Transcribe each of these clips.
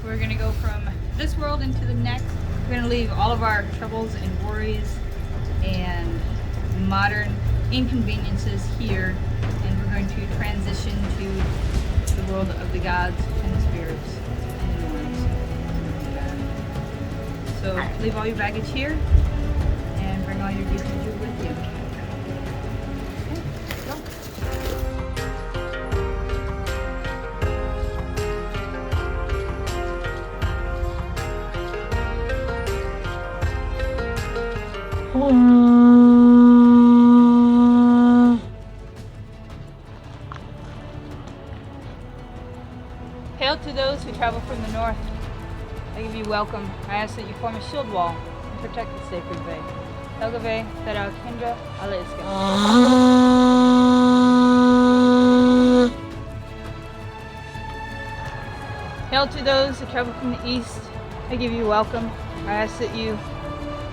we're going to go from this world into the next. We're going to leave all of our troubles and worries and modern inconveniences here, and we're going to transition to the world of the gods and the spirits and the norms. So leave all your baggage here and bring all your good juju with you. Hail to those who travel from the north. I give you welcome. I ask that you form a shield wall and protect the sacred bay. Helgave, Thera, Kindred, Alaiska. Hail to those who travel from the east. I give you welcome. I ask that you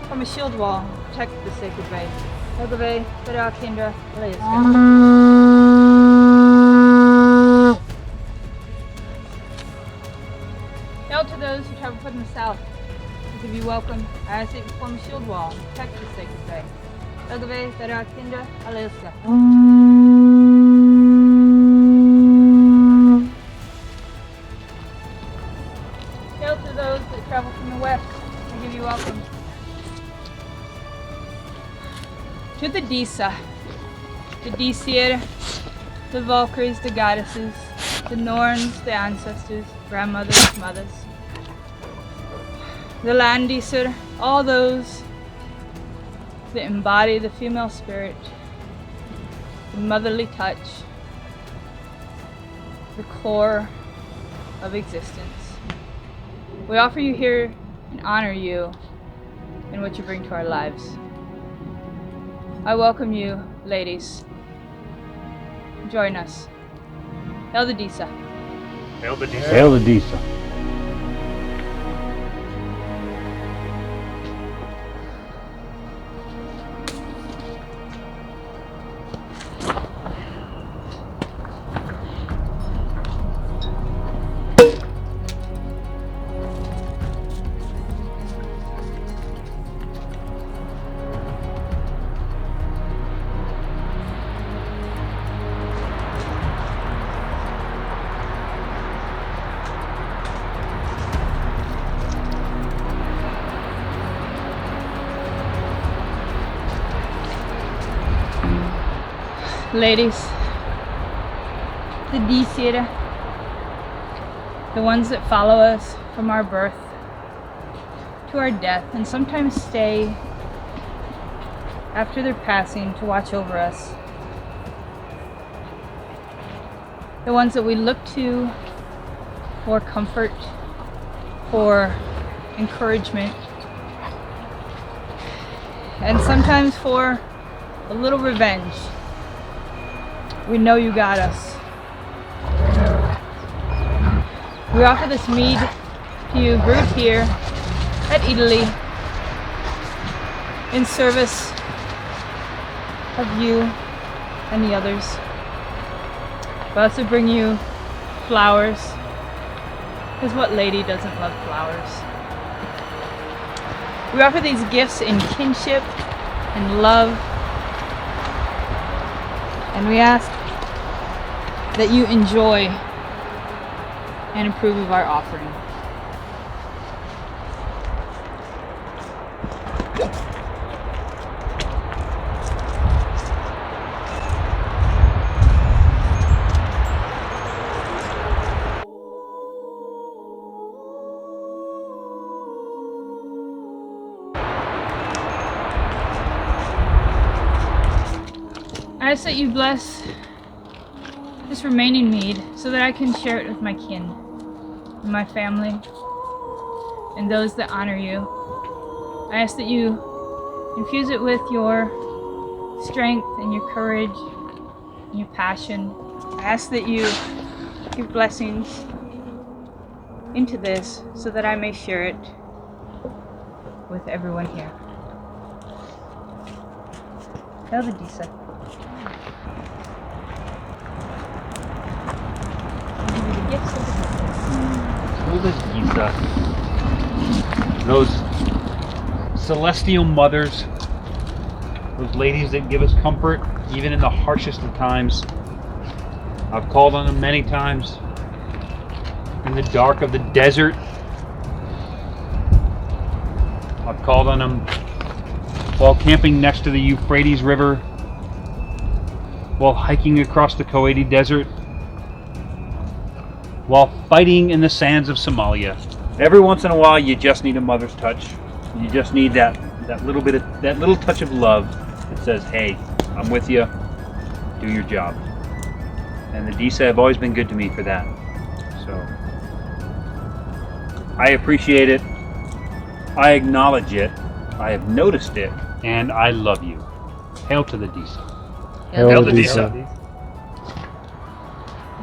form a shield wall and protect the sacred bay. Helgave, Thera, Kindred, Alaiska. Hail to those who travel from the south. I give you welcome. I ask that you form a shield wall and protect the sacred bay. Helgave, Thera, Kindred, Alaiska. Hail to those that travel from the west. I give you welcome. To the disa, the Disir, the Valkyries, the goddesses, the Norns, the ancestors, grandmothers, mothers, the Landisir, all those that embody the female spirit, the motherly touch, the core of existence. We offer you here and honor you and what you bring to our lives. I welcome you, ladies. Join us. Hail the disa. Hail the disa. Hail the disa. Ladies, the Disir, the ones that follow us from our birth to our death and sometimes stay after their passing to watch over us. The ones that we look to for comfort, for encouragement, and sometimes for a little revenge. We know you got us. We offer this mead to you brewed here at Italy in service of you and the others. We also bring you flowers, because what lady doesn't love flowers? We offer these gifts in kinship and love, and we ask that you enjoy and approve of our offering. I ask that you bless this remaining mead so that I can share it with my kin and my family and those that honor you. I ask that you infuse it with your strength and your courage and your passion. I ask that you give blessings into this so that I may share it with everyone here. Hail the disa. Gifts of the the disa. Those celestial mothers. Those ladies that give us comfort even in the harshest of times. I've called on them many times. In the dark of the desert. I've called on them while camping next to the Euphrates River. While hiking across the Coati Desert. While fighting in the sands of Somalia. Every once in a while you just need a mother's touch. You just need that little touch of love that says, hey, I'm with you, do your job. And the disa have always been good to me for that. So I appreciate it, I acknowledge it, I have noticed it, and I love you. Hail to the disa. Hail the disa.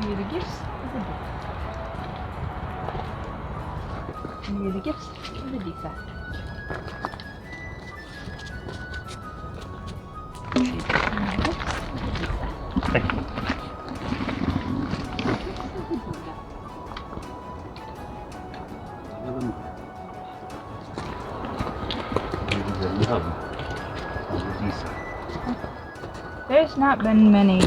Give you the gifts of the disa. Give you the gifts of the disa. Thank you. There's not been many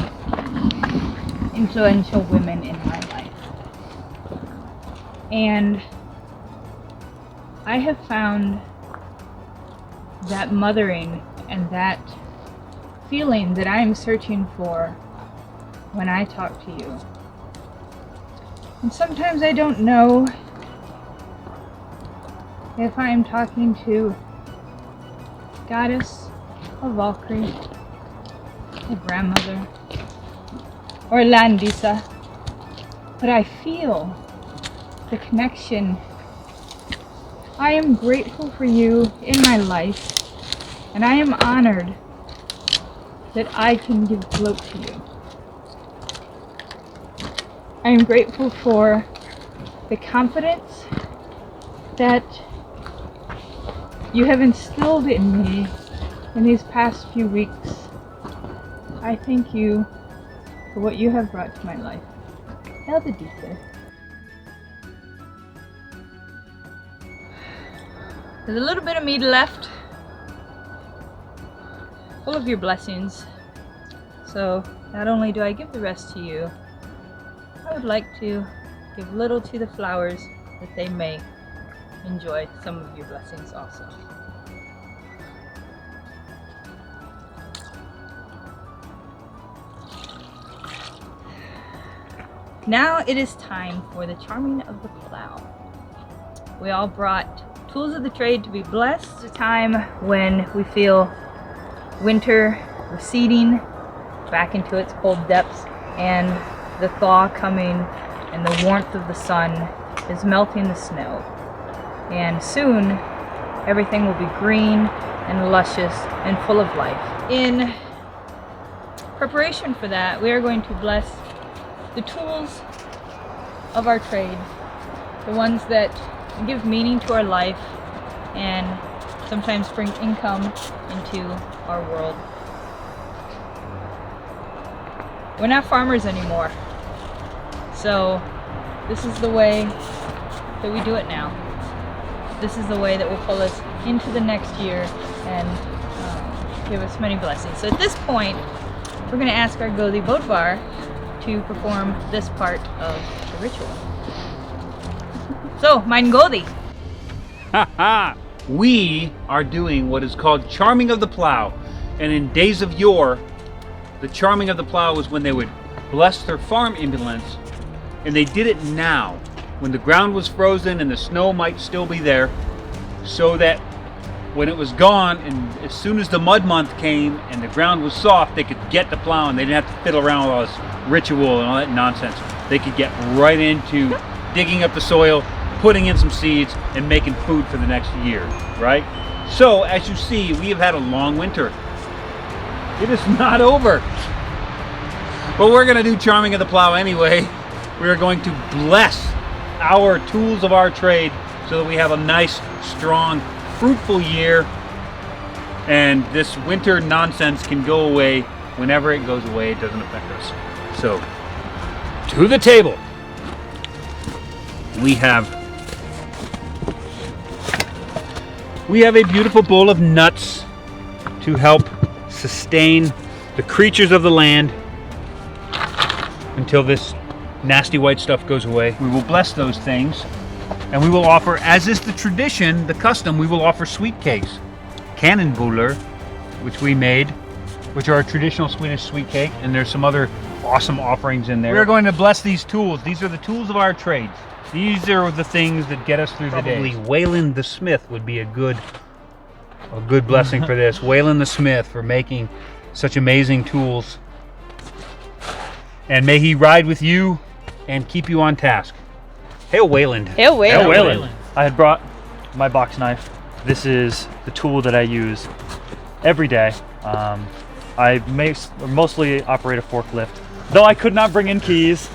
influential women in my life. And I have found that mothering and that feeling that I am searching for when I talk to you. And sometimes I don't know if I am talking to goddess, a Valkyrie, a grandmother, or a land disa, but I feel the connection. I am grateful for you in my life, and I am honored that I can give float to you. I am grateful for the confidence that you have instilled in me in these past few weeks. I thank you for what you have brought to my life. Hail the disa. There's a little bit of mead left, full of your blessings. So not only do I give the rest to you, I would like to give little to the flowers that they may enjoy some of your blessings also. Now it is time for the charming of the plow. We all brought tools of the trade to be blessed. It's a time when we feel winter receding back into its cold depths, and the thaw coming, and the warmth of the sun is melting the snow. And soon everything will be green and luscious and full of life. In preparation for that, we are going to bless the tools of our trade, the ones that give meaning to our life and sometimes bring income into our world. We're not farmers anymore, so this is the way that we do it now. This is the way that will pull us into the next year and give us many blessings. So at this point, we're going to ask our Gothi Bodvarr to perform this part of the ritual. So, mein Gothi. Haha! We are doing what is called charming of the plow. And in days of yore, the charming of the plow was when they would bless their farm implements, and they did it now, when the ground was frozen and the snow might still be there, so that when it was gone, and as soon as the mud month came and the ground was soft, they could get to plowing. They didn't have to fiddle around with all this ritual and all that nonsense. They could get right into digging up the soil, putting in some seeds, and making food for the next year, right? So, as you see, we have had a long winter. It is not over. But we're going to do charming of the plow anyway. We are going to bless our tools of our trade so that we have a nice, strong, fruitful year, and this winter nonsense can go away whenever it goes away. It doesn't affect us. So, to the table. We have we have a beautiful bowl of nuts to help sustain the creatures of the land until this nasty white stuff goes away. We will bless those things, and we will offer, as is the tradition, the custom, we will offer sweet cakes. Cannonbuller, which we made, which are a traditional Swedish sweet cake, and there's some other awesome offerings in there. We're going to bless these tools. These are the tools of our trades. These are the things that get us through the day. Probably Wayland the Smith would be a good blessing for this. Wayland the Smith for making such amazing tools. And may he ride with you and keep you on task. Hail Wayland. Hail Wayland. Hail Wayland. I had brought my box knife. This is the tool that I use every day. I mostly operate a forklift, though I could not bring in keys.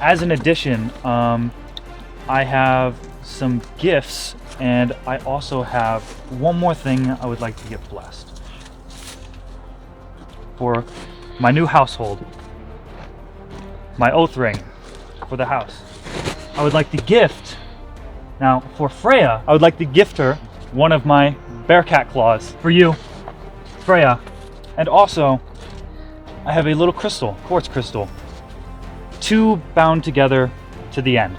As an addition, I have some gifts, and I also have one more thing I would like to get blessed for my new household. My oath ring for the house. I would like to gift, now for Freya, I would like to gift her one of my bear cat claws for you, Freya. And also, I have a little crystal, quartz crystal, 2 bound together to the end,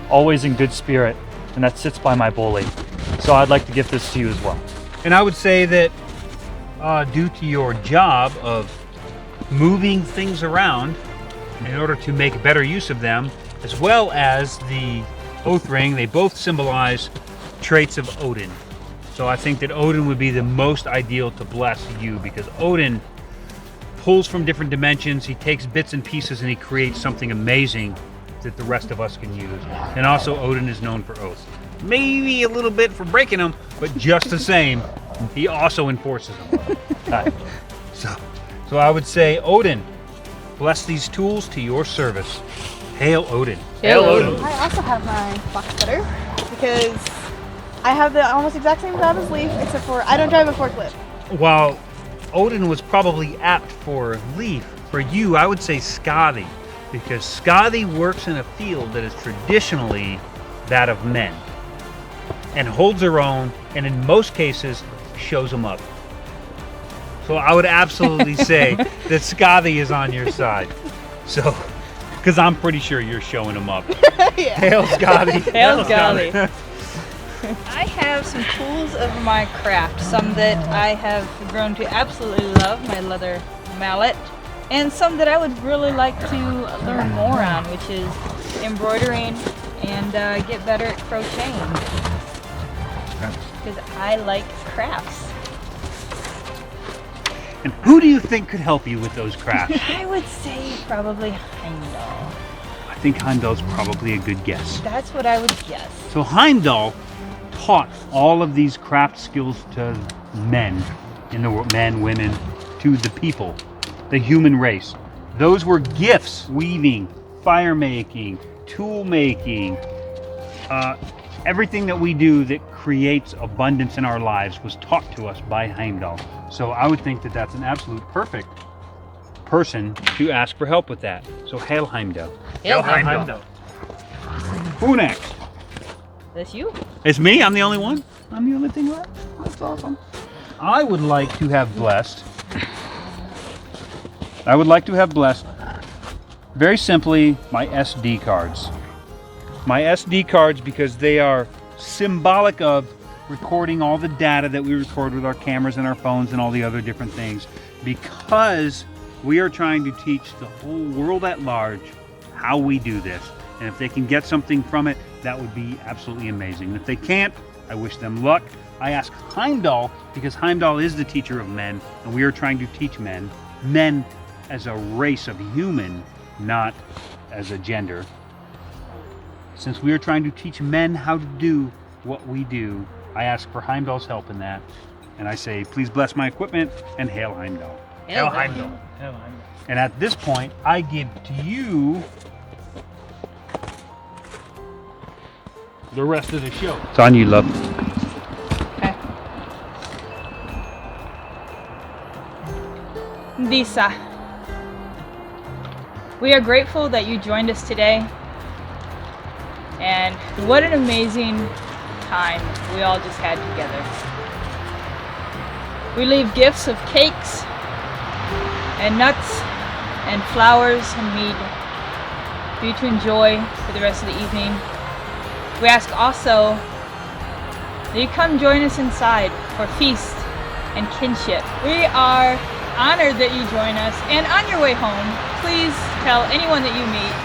always in good spirit, and that sits by my bully. So I'd like to gift this to you as well. And I would say that due to your job of moving things around in order to make better use of them, as well as the oath ring, they both symbolize traits of Odin. So I think that Odin would be the most ideal to bless you, because Odin pulls from different dimensions, he takes bits and pieces and he creates something amazing that the rest of us can use. And also Odin is known for oaths. Maybe a little bit for breaking them, but just the same, he also enforces them. So I would say, Odin, bless these tools to your service. Hail Odin. Hail Odin. I also have my box cutter because I have the almost exact same job as Leaf, except for I don't drive a forklift. While Odin was probably apt for Leaf, for you, I would say Skadi, because Skadi works in a field that is traditionally that of men and holds her own, and in most cases shows them up. So I would absolutely say that Skadi is on your side. So, because I'm pretty sure you're showing them up. Yeah. Hail Skadi. Hail Gothi. I have some tools of my craft, some that I have grown to absolutely love, my leather mallet, and some that I would really like to learn more on, which is embroidering and get better at crocheting, because I like crafts. And who do you think could help you with those crafts? I would say probably Heimdall. I think Heimdall's probably a good guess. That's what I would guess. So Heimdall taught all of these craft skills to men in the world, men, women, to the people, the human race. Those were gifts: weaving, fire making, tool making, everything that we do that creates abundance in our lives was taught to us by Heimdall. So I would think that that's an absolute perfect person to ask for help with that. So hail Heimdall. Hail Heimdall. Who next? That's you. It's me? I'm the only one? I'm the only thing left? That's awesome. I would like to have blessed, very simply, my SD cards. My SD cards, because they are symbolic of recording all the data that we record with our cameras and our phones and all the other different things, because we are trying to teach the whole world at large how we do this. And if they can get something from it, that would be absolutely amazing. And if they can't, I wish them luck. I ask Heimdall, because Heimdall is the teacher of men, and we are trying to teach men as a race of human, not as a gender. Since we are trying to teach men how to do what we do, I ask for Heimdall's help in that. And I say, please bless my equipment, and hail Heimdall. Hail Heimdall. Heimdall. And at this point, I give to you the rest of the show. It's on you, love. Okay. Disa, we are grateful that you joined us today, and what an amazing time we all just had together. We leave gifts of cakes and nuts and flowers and mead for you to enjoy for the rest of the evening. We ask also that you come join us inside for feast and kinship. We are honored that you join us, and on your way home, please tell anyone that you meet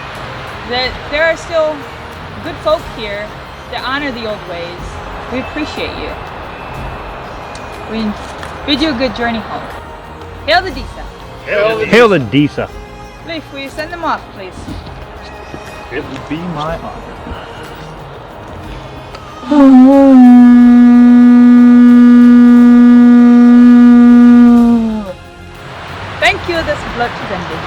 that there are still good folk here that honor the old ways. We appreciate you. We bid you a good journey home. Hail the Disa. Hail the Disa. Leif, will you send them off, please? It would be my honor. Thank you, this blood is ended.